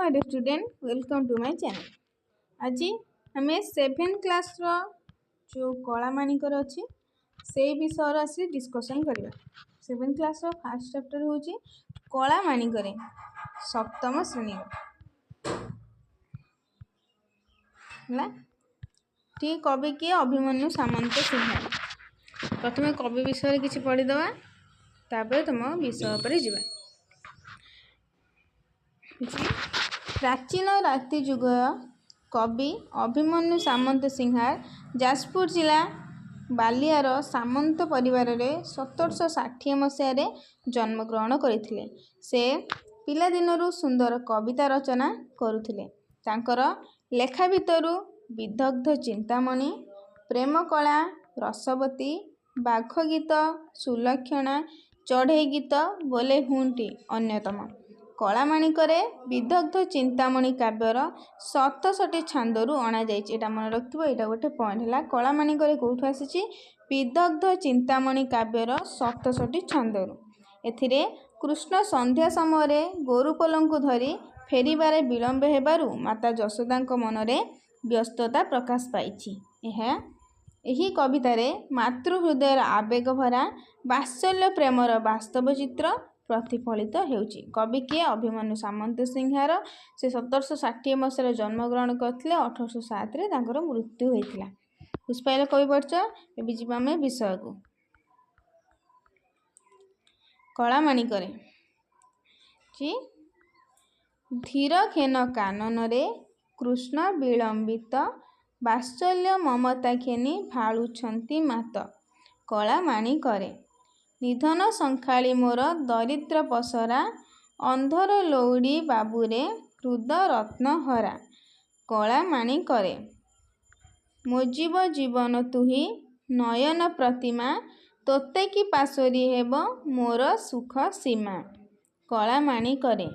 My dear student, welcome to my channel. आज आम 7th class जो कला मानिकर अच्छी से विषय आसी डिस्कसन करवा। 7th क्लास फर्स्ट चैप्टर हूँ कला मानिकर सप्तम श्रेणी ठीक कवि किए अभिमन्यु सामंत सिंह। प्रथम कवि विषय किसी पढ़ीदवा तापर तुम विषय पर जावा। प्राचीन राति जुग कवि अभिमन्यु सामंत सिंहार जाजपुर जिला बालियार सामंत परिवार में 1760 मसीह जन्मग्रहण करते। से पिलादिनरू सुंदर कविता रचना करुथिले। तांकर लेखा भितरु विदग्ध चिंतामणि, प्रेम कला, रसवती, बाघ गीत, सुलक्षणा, चढ़ई गीत, बोले हुंटी अन्यतम। कलामाणिकरे विदग्ध चिंतामणि काव्यर 67 छांदरू अणा जाइछि। एटा मन रखिबो, एटा गोटे पॉइंट है। कलामाणिकरे कोठु आसीछि? विदग्ध चिंतामणि काव्यर 67 छांदरू। एथिरे कृष्ण संध्या समय गोरुपलंकु धरी फेरिबारे विलंब हेबारु माता यशोदांक मनरे व्यस्तता प्रकाश पाइछि। एही कवितारे मातृहृदयर आवेग भरा वात्सल्य प्रेमर वास्तव चित्र प्रतिफलित हेउछि। कवि किए? अभिमन्यु सामंत सिंहार। से 1760 मसीह जन्मग्रहण करथिले। 1807 रे तांकर मृत्यु होइथिला। बुझिपाइले कवि परिचय। एबि जिबा में विषय को। कलामाणिकरे धीर खेन कानन रे कृष्ण विलंबित वात्सल्य ममता खेनी भाळुछंती मात। कलामाणिकरे निधन संखाली मोर दरिद्र पसरा अंधर लौड़ी बाबुरे हृद रत्न हरा। कलामाणिकरे मोजीव जीवन तुही नयन प्रतिमा तोते कि पासरी हेब मोर सुख सीमा। कलामाणिकरे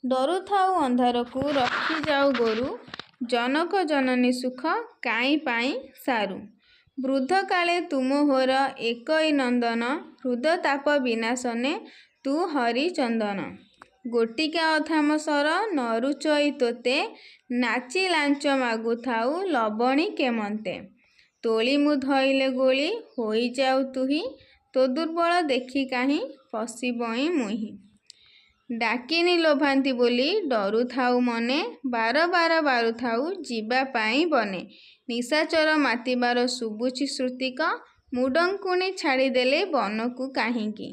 डरू थाऊ अंधार को रखी जाऊ गोरु जनक जननी सुख काई पाई सारू। वृद्ध काले तुम होर एकई नंदन हृद ताप विनाशने तू हरि चंदन। गोटिका अधाम सर नरुचई तोते नाची लांच मागु थाऊ लबणी केमंते। तोली मु धइले गोली होई जाऊ तुही तो दुर्बल देखी काहीं पशिबई मुही। डाकिनी लोभांती बोली डरू थाऊ मने बार बार बारू थाऊ जीवा पाई बने। निशाचर मातिबार सुबुची श्रुतिक मुडंकुणी छाड़ीदेले बनकु काहींकी।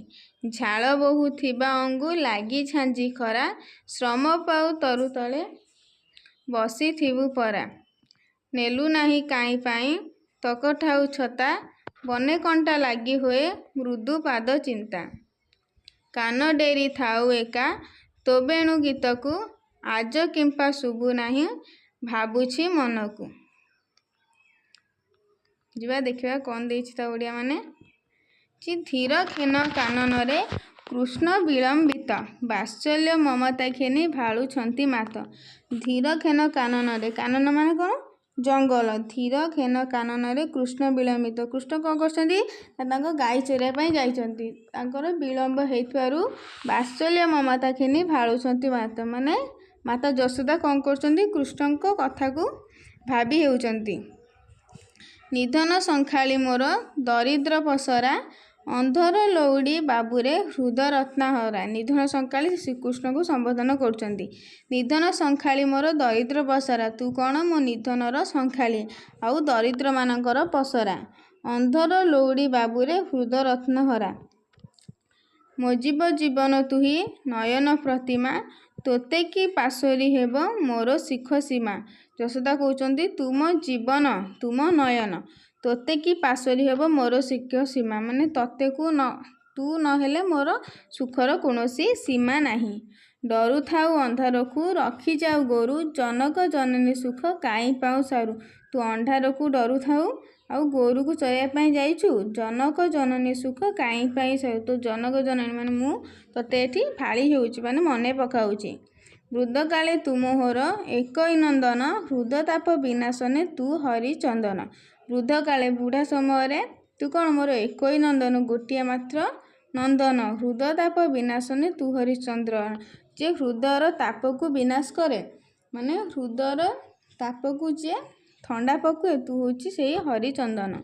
झाल बहु थिबा अंगु लागी झांझी खरा श्रम पाऊ तरु तले बसी थिबु परा। नेलु नाही काई पाई तकठाऊ छता बने कंटा लागी हुए मृदु पाद चिंता। कान डेरी थाऊ एका तो बेणु गीतकु आज किंपा शुभु नाही भाबुछि मनकु। जीवा देखिबा कौन देछि ता ओडिया माने। धीर खेन कानन रे कृष्ण विलंबित वात्सल्य ममता खेनी भाळुछंती मात। धीर खेन कानन रे, कानन माने कौन? जंगल। धीर खेन कानन रे कृष्ण विलंबित। कृष्ण कौन करछंती? तांको गाई चरिया पई जाइछंती। तांकर विलंब हेइथारु वात्सल्य ममता खेनी भाळुछंती मात। माने माता यशोदा कौन करछंती? कृष्णଙ୍କ कथा को भाबी हेउछंती। निधन संखाली मोर दरिद्र पसरा अंधर लौड़ी बाबुरे हृद रत्न हरा। निधन संखाली श्रीकृष्ण को संबोधन करछंती। निधन संखाली मोर दरिद्र पसरा, तू कौन? मो निधनर संखाली आउ दरिद्र मानकर पसरा। अंधर लौड़ी बाबुरे हृद रत्न हरा। मोजीव जीवन तुही नयन प्रतिमा तोते कि पासरी हेब मोर सुख सीमा। यशोदा कहउचंती तुम जीवन तुम नयन तोते कि पासरी हेब मोर सुख सीमा। माने तते को न तू नहेले मोर सुखर कौनसी सीमा नाही। डरू थाऊ अंधार को रखी जाऊ गोरु जनक जननी सुख काई पाऊ सारू। तू अंधार को डरू थाऊ आउ गोरु को चरिया पाई जाइछु। जनक जननी सुख काई पाई सारू। तो जनक जननी माने मु तते एठी फाली हेउछि माने मने पकाउछि। वृद्ध काले तुम होर एकई नंदन हृद ताप विनाशने तू हरि चंदन। वृद्ध काले बुढ़ा समय तू कौन? मोर एकई नंदन गोटिया मात्र नंदन हृद ताप विनाशने तू हरिचंद्र। जे हृदयर ताप को विनाश करे माने हृदयर ताप को जे थंडा पकुए तू होची से हरिचंदन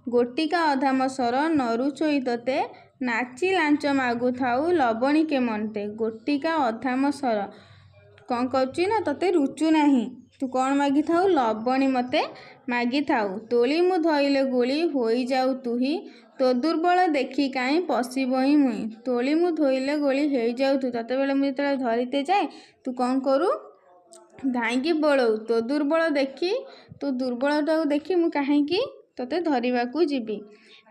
गोटिका अधाम सर नरुचोई तते नाची लांच मागु थाऊ लबणी के मनते गोटिका अधाम सर कौन करुच्ची ना तते रुचु नहीं तू कौन मागी थाऊ लबणी मते मागी थाऊ तोली मु धइले गोली होई जाऊ तुही तो दुर्बल देखी काई पशिब ही मुई तोली मु धोइले गोली हो जाऊ तू तते बेले मुझे जो धरते जाए तू कौन करू धाईकी पलऊ तो दुर्बल देखी तो दुर्बलता देखी मु कहीं तोते धरिबाकू जीवी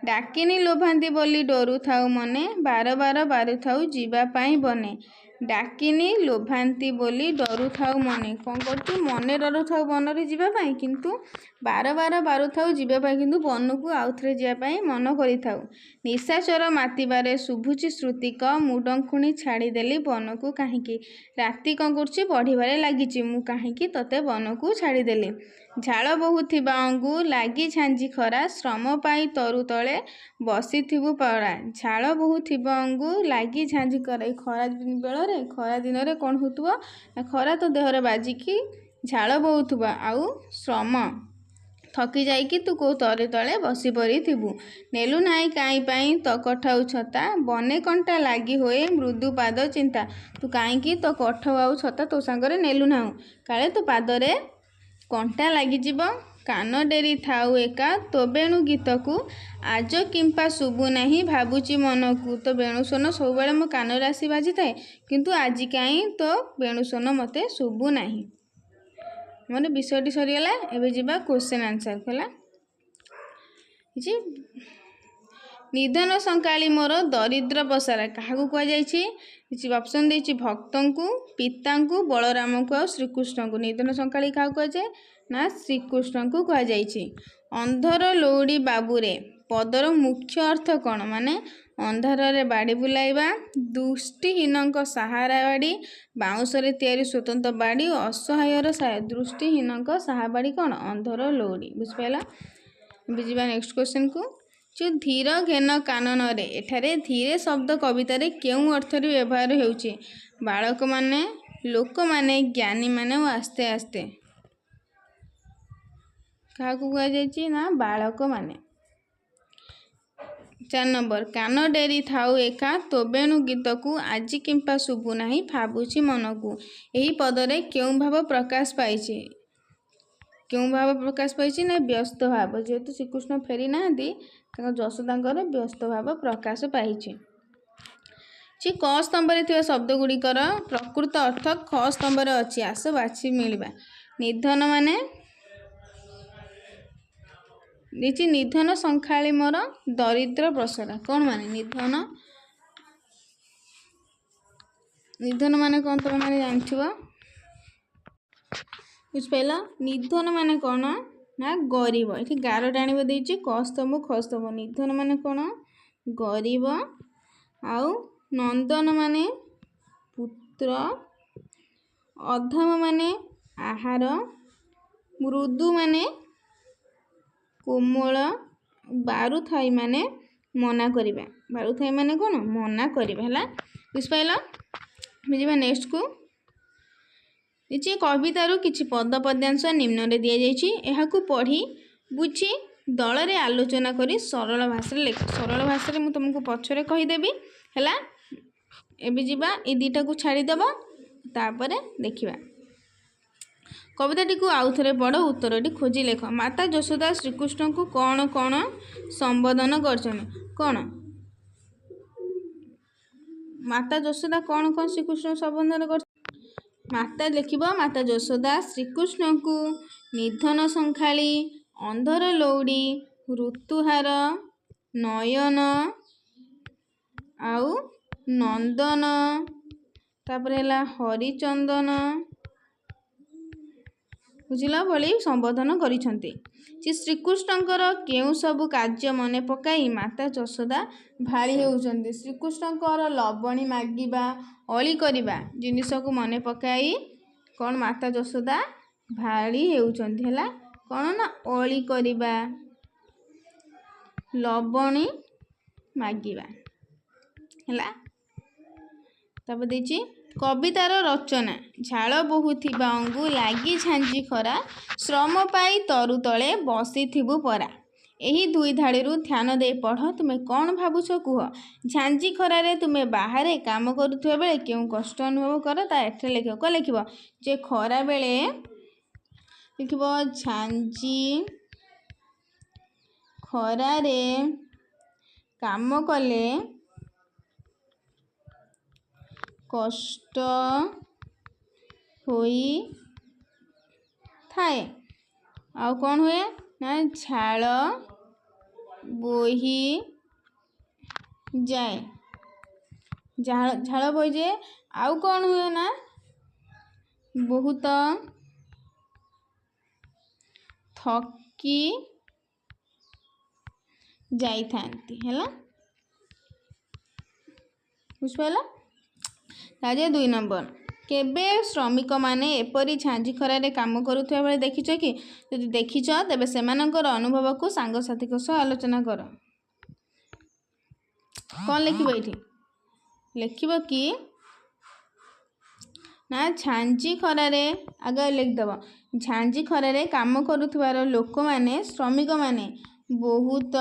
डाकिनी लोभांती बोली डरू थाऊ मने बार बार बारू थाऊ जीवा पाई बने डाकिनी लोभांती बोली डरू थाऊ मने कौन कर मने डरू थाऊ बन रे जीवा पाई किंतु बार बार बारू थाऊ जीवा पाई किंतु बन को आउ थे जीवा पाई मन करी थाऊ निशाचर मातिबारे शुभुची श्रुतिक मुडंखुणी छाड़ीदेली बन को कहीं राति कौन कर बढ़िबारे लगी मु कहीं तोते बन को छाड़ीदेली झाड़ बहुथिबा अंगु लागी झांझी खरा श्रम पाई तरु तले बसीथिबु पड़ा झाड़ बहुथिबा अंगु लागी झांझी खरा खरा बेलरे खरा दिन में कौन होतुबो खरा तो देहरे बाजिकी झाड़ बहुथुबा आउ श्रम थकी जाइकी तू को तरे तले बसी पड़ी थिबु नेलु नाई काई पाई तो कठाऊ छता बने कंटा लागी होए मृदु पाद चिंता तू काईकी तो कठ आउ छता तो सांगरे नेलु नाऊ काले तो पादरे कंटा लगी कान डेरी थाऊ एका तो बेणु गीत को आज किंपा शुभु नहीं भावुची मन को तो बेणुस्वन सब मो कान आसी बाजी थाए किंतु आज कहीं तो बेणुस्वन मते शुभु नहीं मोर विषयटी सरीगला एबे जिबा क्वेश्चन आंसर कला जी निधन संकाली मोर दरिद्र पसारा क्या कह जाइए ऑप्शन देछि भक्तों को पिता को बलराम को और श्रीकृष्ण को निधन संकाली क्या कह जाए ना श्रीकृष्ण को कह जाइए अंधर लौड़ी बाबूरे पदर मुख्य अर्थ कौन माने अंधार रे बाड़ी बुलाइबा दृष्टिहीन सहारा बाड़ी बाउंसरे तैयारी स्वतंत्र बाड़ी असहायर सहाय दृष्टिहीन सहा बाड़ी कौन अंधर लौड़ी बुझिपाला बुझा नेक्स्ट क्वेश्चन को जो धीर घेन कानन रे एठारे धीरे शब्द कवितार केउ अर्थ व्यवहार होउची बालक माने लोक माने ज्ञानी माने और आस्ते आस्ते क्या कह जाइए ना बालक माने 4 नंबर कान डेरी थाऊ एका तो बेणु गीत को आज किंपा शुभु नहीं भावुची मन को यही पदरे केउ भाव प्रकाश पाई क्यों भाव प्रकाश पाई ना व्यस्त भाव जेहेतु श्रीकृष्ण फेरी ना जशोदांकर व्यस्त भाव प्रकाश पाई क स्तंभरे थिबा शब्द गुड़िकर प्रकृत अर्थ ख स्तंभरे अच्छी आस बाछि मिलवा निधन माने देखिए निधन संखाली मोर दरिद्र प्रसरा कौन माने निधन माने कौन तुम मैंने जानथिबा बुझिपाल निधन माने कौन ना गरीब ये गार टाणव देती कस्तंभ खस्तंभ निधन माने कौन गरीब आउ नंदन माने पुत्र अधम माने आहार मृदु माने कोमल बारुथाई माने मना करिबा बारुथाई माने कौन मना करिबा हला बुझिपाल बुझिबा नेक्स्ट को ये कवितारू किछि पद पद्यांश निम्न रे दिया जाइछि एहाकू पढ़ी बुझी दल रे आलोचना करी सरल भाषा लेख सरल भाषा मु तुमको पछरे कहीदेवी है एबे जीवा ए दुटा को छाड़ी देबो तापरे देखिबा कविताटी को आउ थे पढ़ उत्तरटी खोजी लेख माता यशोदा श्रीकृष्ण को कौन कौन संबोधन करछन कौन माता यशोदा कौन कौन श्रीकृष्ण संबोधन कर माता लिखिबा माता यशोदा श्रीकृष्ण को निधन संखाली अंधर लौड़ी ऋतुहार नयन आउ नंदन तापर हरिचंदन बुझिला भली संबोधन करिसंती जे श्रीकृष्णकर केउ सबु कार्य मने पकाई माता यशोदा भारी होउचंती श्रीकृष्णकर लबणी मागिबा अली करिबा जिनिस को मने पकाई कौन माता यशोदा भारी होउचंती हला कौन ना अली करिबा लबणी मागिबा हला तब देछि କବିତାର ରଚନା। ଝାଳ ବହୁଥିବା ଅଙ୍ଗୁ ଲାଗି ଝାଞ୍ଜି ଖରା, ଶ୍ରମ ପାଇ ତରୁ ତଳେ ବସିଥିବୁ ପରା। ଏହି ଦୁଇ ଧାଡ଼ିରୁ ଧ୍ୟାନ ଦେଇ ପଢ଼। ତୁମେ କ'ଣ ଭାବୁଛ କୁହ? ଝାଞ୍ଜି ଖରାରେ ତୁମେ ବାହାରେ କାମ କରୁଥିବା ବେଳେ କେଉଁ କଷ୍ଟ ଅନୁଭବ କର, ତା ଏଠାରେ ଲେଖିବ। କ'ଣ ଲେଖିବ? ଯେ ଖରା ବେଳେ ଲେଖିବ ଝାଞ୍ଜି ଖରାରେ କାମ କଲେ କଷ୍ଟ ହୋଇଥାଏ। ଆଉ କ'ଣ ହୁଏ ନା ଝାଳ ବୋହିଯାଏ। ଝାଳ ବୋହିଯାଏ। ଆଉ କ'ଣ ହୁଏ ନା ବହୁତ ଥକି ଯାଇଥାନ୍ତି। ହେଲା, ବୁଝିପାରିଲ? ତାହେଲେ 2 ନମ୍ବର। କେବେ ଶ୍ରମିକମାନେ ଏପରି ଝାଞ୍ଜି ଖରାରେ କାମ କରୁଥିବା ବେଳେ ଦେଖିଛ କି? ଯଦି ଦେଖିଛ ତେବେ ସେମାନଙ୍କର ଅନୁଭବକୁ ସାଙ୍ଗସାଥୀଙ୍କ ସହ ଆଲୋଚନା କର। କ'ଣ ଲେଖିବ ଏଇଠି? ଲେଖିବ କି ନା ଝାଞ୍ଜି ଖରାରେ, ଆଗ ଲେଖିଦେବ ଝାଞ୍ଜି ଖରାରେ କାମ କରୁଥିବାର ଲୋକମାନେ, ଶ୍ରମିକମାନେ ବହୁତ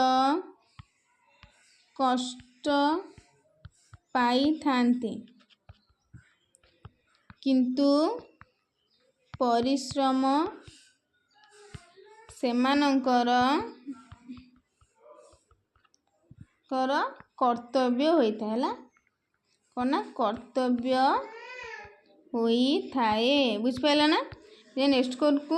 କଷ୍ଟ ପାଇଥାନ୍ତି, କିନ୍ତୁ ପରିଶ୍ରମ ସେମାନଙ୍କର କର୍ତ୍ତବ୍ୟ ହୋଇଥାଏ। ହେଲା, କ'ଣ ନା କର୍ତ୍ତବ୍ୟ ହୋଇଥାଏ। ବୁଝିପାରିଲ ନା? ଯେ ନେକ୍ସଟ କୋଡ଼କୁ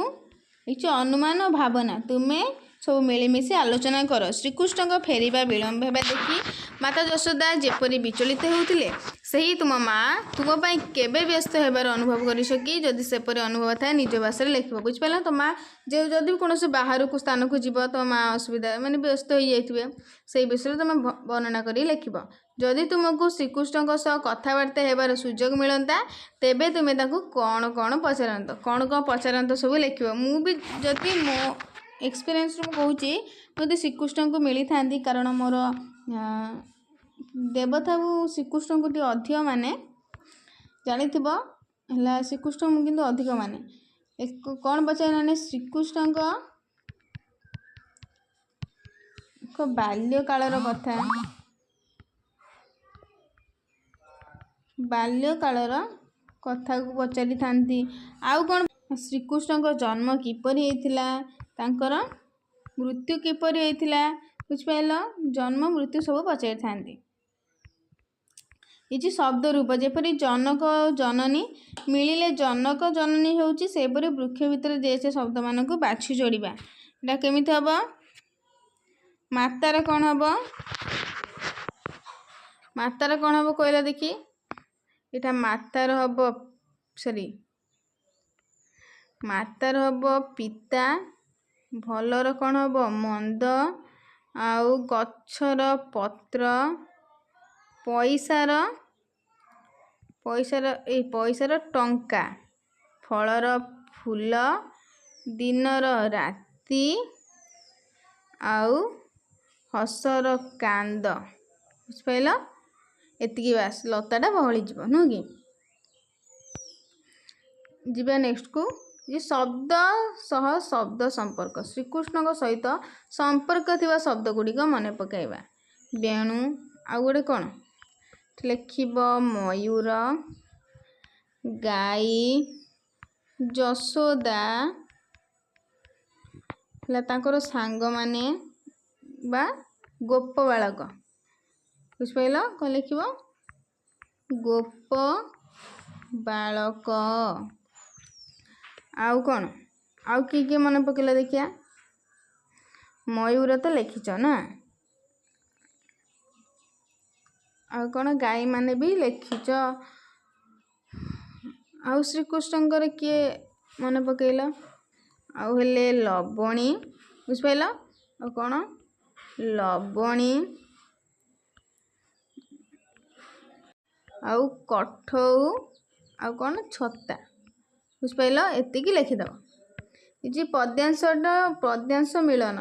କିଛି ଅନୁମାନ ଓ ଭାବନା। ତୁମେ ସବୁ ମିଳିମିଶି ଆଲୋଚନା କର। ଶ୍ରୀକୃଷ୍ଣଙ୍କ ଫେରିବା ବିଳମ୍ବ ହେବା ଦେଖି ମାତା ଯଶୋଦା ଯେପରି ବିଚଳିତ ହେଉଥିଲେ, ସେହି ତୁମ ମା ତୁମ ପାଇଁ କେବେ ବ୍ୟସ୍ତ ହେବାର ଅନୁଭବ କରିଛ କି? ଯଦି ସେପରି ଅନୁଭବ ଥାଏ ନିଜ ଭାଷାରେ ଲେଖିବ। ବୁଝିପାରିଲ? ତ ମା ଯଦି କୌଣସି ବାହାରକୁ ସ୍ଥାନକୁ ଯିବ, ତ ମା ଅସୁବିଧା ମାନେ ବ୍ୟସ୍ତ ହୋଇଯାଇଥିବେ, ସେଇ ବିଷୟରେ ତୁମେ ବର୍ଣ୍ଣନା କରି ଲେଖିବ। ଯଦି ତୁମକୁ ଶ୍ରୀକୃଷ୍ଣଙ୍କ ସହ କଥାବାର୍ତ୍ତା ହେବାର ସୁଯୋଗ ମିଳନ୍ତା, ତେବେ ତୁମେ ତାଙ୍କୁ କ'ଣ କ'ଣ ପଚାରନ୍ତ? କ'ଣ କ'ଣ ପଚାରନ୍ତ ସବୁ ଲେଖିବ। ମୁଁ ବି ଯଦି ମୋ ଏକ୍ସପିରିଏନ୍ସରୁ ମୁଁ କହୁଛି, ମୁଁ ଯଦି ଶ୍ରୀକୃଷ୍ଣଙ୍କୁ ମିଳିଥାନ୍ତି, କାରଣ ମୋର ଦେବତାକୁ ଶ୍ରୀକୃଷ୍ଣଙ୍କୁ ଟିକେ ଅଧିକ ମାନେ, ଜାଣିଥିବ ହେଲା, ଶ୍ରୀକୃଷ୍ଣ ମୁଁ କିନ୍ତୁ ଅଧିକ ମାନେ। କ'ଣ ପଚାରେ ମାନେ ଶ୍ରୀକୃଷ୍ଣଙ୍କ ବାଲ୍ୟକାଳର କଥା, ବାଲ୍ୟକାଳର କଥାକୁ ପଚାରିଥାନ୍ତି। ଆଉ କ'ଣ ଶ୍ରୀକୃଷ୍ଣଙ୍କ ଜନ୍ମ କିପରି ହେଇଥିଲା, ତାଙ୍କର ମୃତ୍ୟୁ କିପରି ହେଇଥିଲା। ବୁଝିପାରିଲ? ଜନ୍ମ ମୃତ୍ୟୁ ସବୁ ପଚାରିଥାନ୍ତି। କିଛି ଶବ୍ଦ ରୂପ, ଯେପରି ଜନକ ଜନନୀ ମିଳିଲେ ଜନକ ଜନନୀ ହେଉଛି, ସେପରି ବୃକ୍ଷ ଭିତରେ ଦିଆଯାଇଥିବା ଶବ୍ଦମାନଙ୍କୁ ବାଛି ଯୋଡ଼ିବା। ଏଇଟା କେମିତି ହେବ? ମାତାର କ'ଣ ହେବ? ମାତାର କ'ଣ ହେବ କହିଲା ଦେଖି? ଏଇଟା ମାତାର ହେବ, ମାତାର ହେବ ପିତା, ଭଲର କ'ଣ ହେବ ମନ୍ଦ, ଆଉ ଗଛର ପତ୍ର, ପଇସାର ଟଙ୍କା, ଫଳର ଫୁଲ, ଦିନର ରାତି, ଆଉ ହସର କାନ୍ଦ। ବୁଝିପାରିଲ? ଏତିକି ବାସ୍, ଲତାଟା ବହଳିଯିବ, ନୁହେଁ କି? ଯିବା ନେକ୍ସଟକୁ। ଯେ ଶବ୍ଦ ସହ ଶବ୍ଦ ସମ୍ପର୍କ। ଶ୍ରୀକୃଷ୍ଣଙ୍କ ସହିତ ସମ୍ପର୍କ ଥିବା ଶବ୍ଦ ଗୁଡ଼ିକ ମନେ ପକାଇବା। ବେଣୁ, ଆଉ ଗୋଟେ କ'ଣ ଲେଖିବ? ମୟୂର, ଗାଈ, ଯଶୋଦା, ହେଲା ତାଙ୍କର ସାଙ୍ଗମାନେ ବା ଗୋପ ବାଳକ। ବୁଝିପାରିଲ? କ'ଣ ଲେଖିବ? ଗୋପ ବାଳକ। ଆଉ କ'ଣ? ଆଉ କିଏ ମନେ ପକେଇଲା ଦେଖିଆ? ମୟୂର ତ ଲେଖିଛ ନା? ଆଉ କ'ଣ? ଗାଈମାନେ ବି ଲେଖିଛ। ଆଉ ଶ୍ରୀକୃଷ୍ଣଙ୍କର କିଏ ମନେ ପକେଇଲ? ଆଉ ହେଲେ ଲବଣୀ। ବୁଝିପାରିଲ? ଆଉ କ'ଣ? ଲବଣୀ, ଆଉ କଠଉ, ଆଉ କ'ଣ? ଛତା। ବୁଝିପାରିଲ? ଏତିକି ଲେଖିଦେବ। କିଛି ପଦ୍ୟାଂଶ ମିଳନ।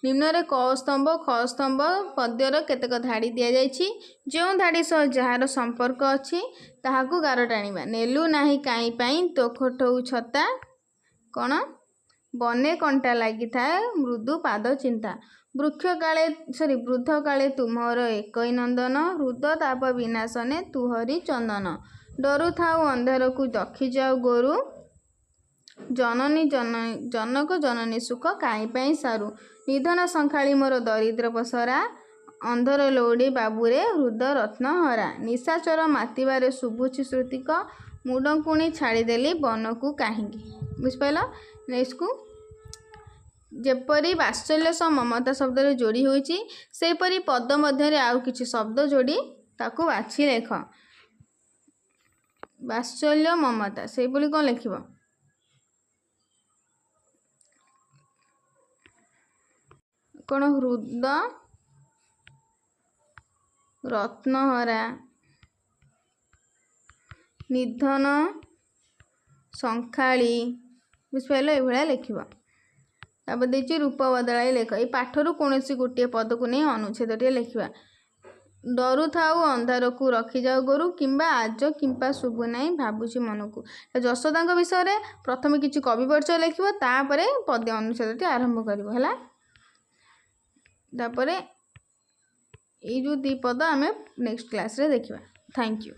निम्न क स्तंभ ख स्तंभ पद्यर केतक धाड़ी दि जाइछि जो धाड़ी सह जार संपर्क अछि ताहाकू गार टाणिबा। नेलु नाही काई पाई तो खोटऊ छता कौन बने कंटा लगी थाए मृदु पाद चिंता। वृक्ष काले वृद्ध काले तुमर एकई नंदन हृद ताप विनाशने तुहरी चंदन। डरु थाउ अंधार को दखी जाऊ गोरु जननी जनक जननी सुख काई पाई सारू। निधन संखाली मोर दरिद्र पसरा अंधर लौड़ी बाबुरे हृद रत्न हरा। निशाचर मातिबारे शुभुची श्रुतिक मुडंकुणी छाड़ीदेली बन को कहीं बुझिपाल। नेक्स्ट को जेपरी वात्सल्य सह ममता शब्द रे जोड़ी होइछि सेपरी पद मध्य आउ किछि शब्द जोड़ी ताकू बाछि लेख। वात्सल्य ममता से कौन लिखिब कौन हृद रत्नहरा निधन संखाली बुझिपाल ये लिखिब। तापर देखिए रूप बदलाई लेख ये पाठर कौन गोटे पद को नहीं अनुच्छेद लिखा। डरु थाऊ अंधार को रखी जाऊ गोरु किंबा आज किंबा शुभु नाई भावुची मन को। यशोदा विषय में प्रथम किसी कवि परिचय लिख तापर पद्य अनुच्छेद आरंभ कर तापर ये जो दी पद आम नेक्स्ट क्लास रे देखा। Thank you.